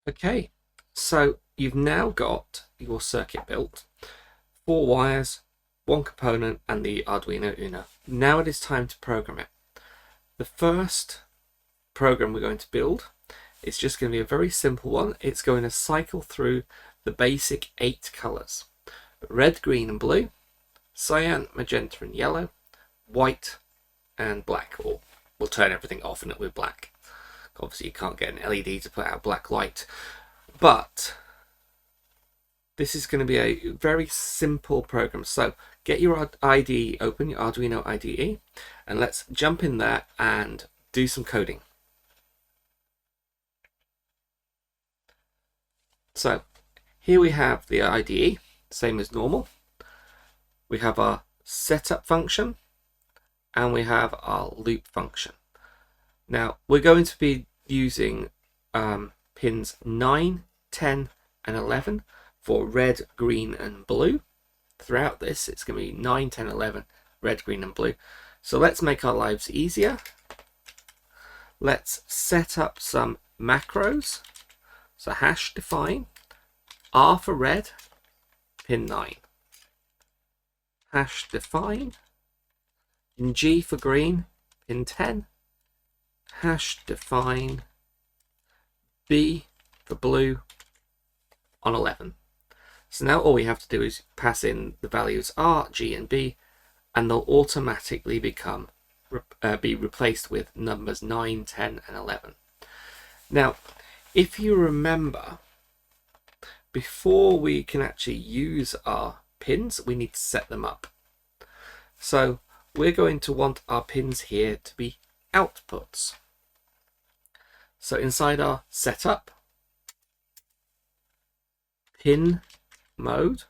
Okay, so you've now got your circuit built, 4 wires, one component, and the Arduino Uno. Now it is time to program it. The first program we're going to build is just going to be a very simple one. It's going to cycle through the basic 8 colors: red, green, and blue, cyan, magenta, and yellow, white, and black. Or we'll turn everything off and it will be black. Obviously, you can't get an LED to put out black light, but this is going to be a very simple program. So get your IDE open, your Arduino IDE, and let's jump in there and do some coding. So here we have the IDE, same as normal. We have our setup function and we have our loop function. Now we're going to be using pins 9, 10, and 11 for red, green, and blue. Throughout this, it's going to be 9, 10, 11, red, green, and blue. So let's make our lives easier. Let's set up some macros. So hash define R for red, pin 9. Hash define G for green, pin 10. Hash define B for blue on 11. So now all we have to do is pass in the values R, G, and B, and they'll automatically be replaced with numbers 9, 10, and 11. Now, if you remember, before we can actually use our pins, we need to set them up. So we're going to want our pins here to be outputs. So inside our setup, pin mode,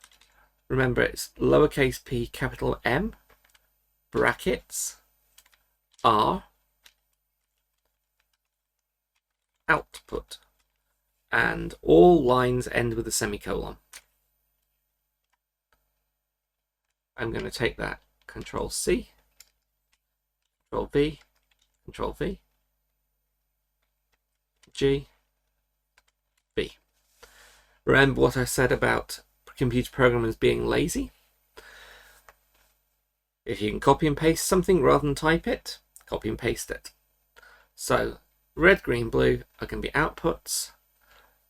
remember it's lowercase p, capital M, brackets, R, output, and all lines end with a semicolon. I'm going to take that Control C, Control V, Control V, G, B. Remember what I said about computer programmers being lazy? If you can copy and paste something rather than type it, copy and paste it. So red, green, blue are going to be outputs.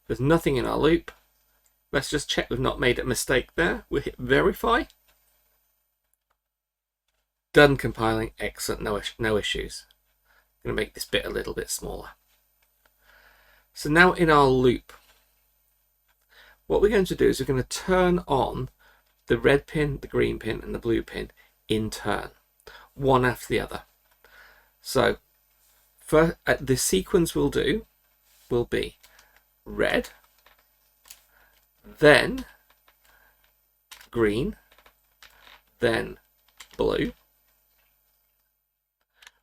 There's nothing in our loop. Let's just check we've not made a mistake there. We'll hit verify. Done compiling. Excellent. No issues. I'm going to make this bit a little bit smaller. So now in our loop, what we're going to do is we're going to turn on the red pin, the green pin, and the blue pin in turn, one after the other. So the sequence we'll do will be red, then green, then blue.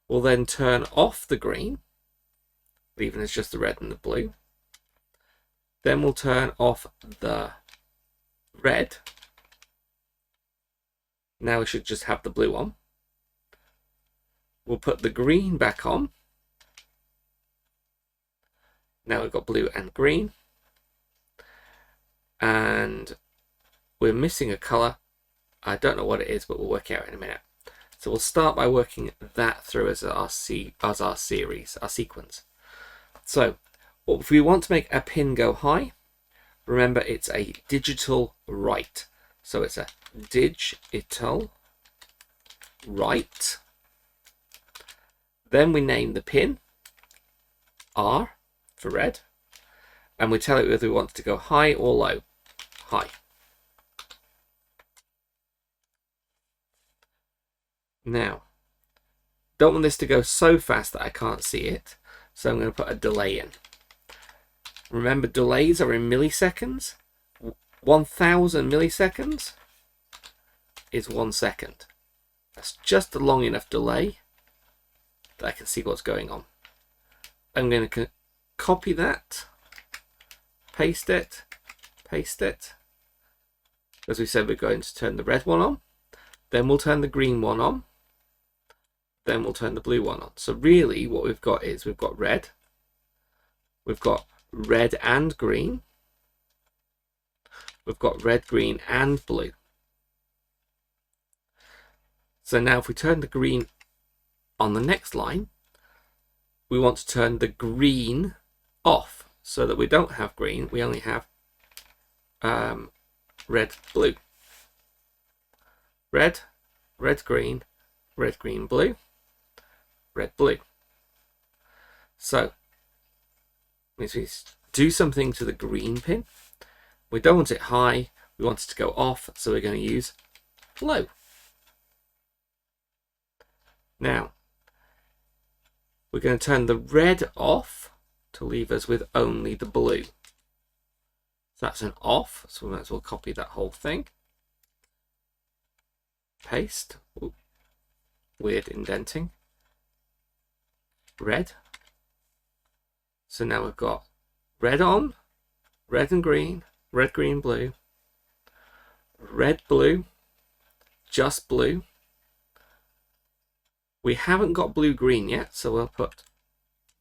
We'll then turn off the green, leaving us just the red and the blue. Then we'll turn off the red. Now we should just have the blue on. We'll put the green back on. Now we've got blue and green. And we're missing a color. I don't know what it is, but we'll work it out in a minute. So we'll start by working that through as our series, our sequence. So if we want to make a pin go high, remember it's a digital write. So it's a digital write. Then we name the pin R for red, and we tell it whether we want it to go high or low. High. Now, don't want this to go so fast that I can't see it, so I'm going to put a delay in. Remember, delays are in milliseconds. 1000 milliseconds is 1 second. That's just a long enough delay that I can see what's going on. I'm going to copy that, paste it. As we said, we're going to turn the red one on, then we'll turn the green one on, then we'll turn the blue one on. So really what we've got is we've got red, we've got red and green. We've got red, green and blue. So now if we turn the green on the next line, we want to turn the green off so that we don't have green, we only have red, blue. Red, red, green, blue, red, blue. So means we do something to the green pin. We don't want it high, we want it to go off, so we're going to use low. Now we're going to turn the red off to leave us with only the blue. So that's an off, so we might as well copy that whole thing. Paste. Ooh, weird indenting. Red. So now we've got red on, red and green, red, green, blue, red, blue, just blue. We haven't got blue, green yet, so we'll put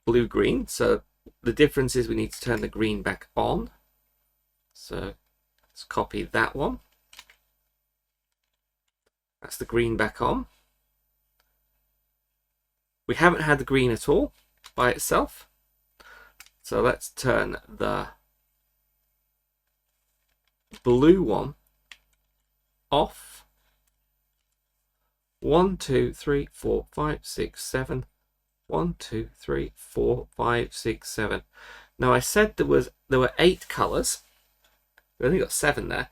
blue, green. So the difference is we need to turn the green back on. So let's copy that one. That's the green back on. We haven't had the green at all by itself. So let's turn the blue one off. 1, 2, 3, 4, 5, 6, 7. 1, 2, 3, 4, 5, 6, 7. Now I said there were 8 colours. We only got 7 there.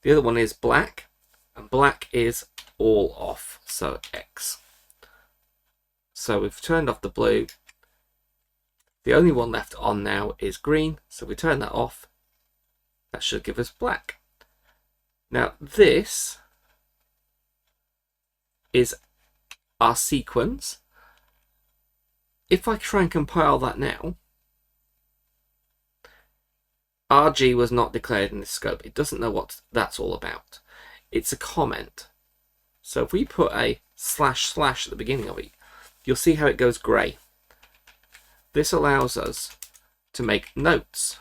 The other one is black, and black is all off, so X. So we've turned off the blue. The only one left on now is green, so we turn that off. That should give us black. Now this is our sequence. If I try and compile that now, RG was not declared in this scope. It doesn't know what that's all about. It's a comment. So if we put a / at the beginning of it, you'll see how it goes grey. This allows us to make notes.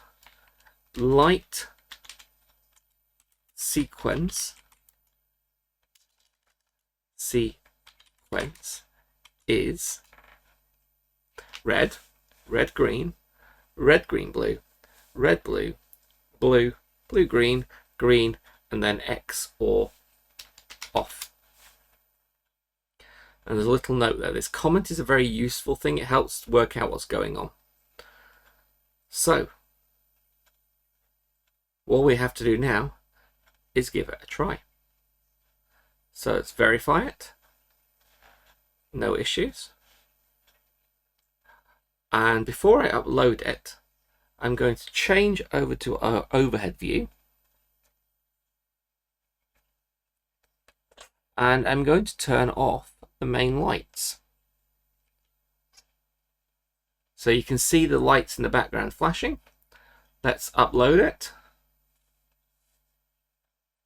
Light sequence is red, red, green, red, green, blue, red, blue, blue, blue, green, green, and then X or off. And there's a little note there. This comment is a very useful thing. It helps work out what's going on. So all we have to do now is give it a try. So let's verify it. No issues. And before I upload it, I'm going to change over to our overhead view. And I'm going to turn off the main lights. So you can see the lights in the background flashing. Let's upload it.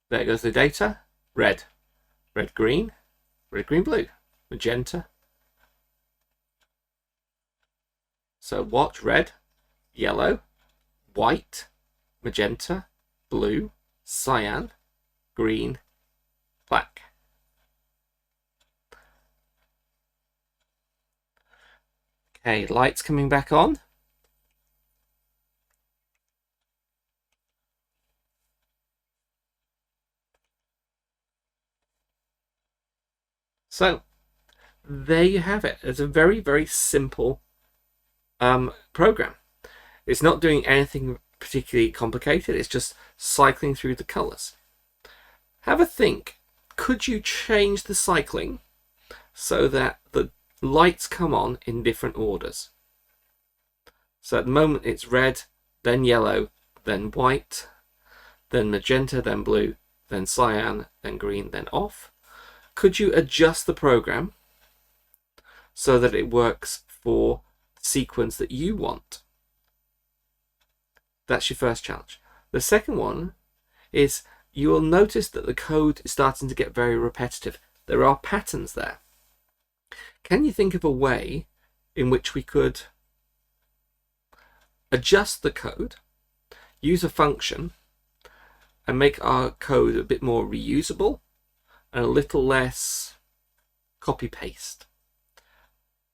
There goes the data. Red, red, green, red, green, blue, magenta. So watch: red, yellow, white, magenta, blue, cyan, green, black. Okay, lights coming back on. So there you have it. It's a very, very simple program. It's not doing anything particularly complicated. It's just cycling through the colors. Have a think. Could you change the cycling so that the lights come on in different orders? So at the moment it's red, then yellow, then white, then magenta, then blue, then cyan, then green, then off. Could you adjust the program so that it works for the sequence that you want? That's your first challenge. The second one is you will notice that the code is starting to get very repetitive. There are patterns there. Can you think of a way in which we could adjust the code, use a function, and make our code a bit more reusable and a little less copy-paste.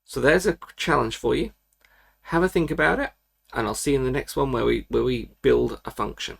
So there's a challenge for you. Have a think about it, and I'll see you in the next one where we build a function.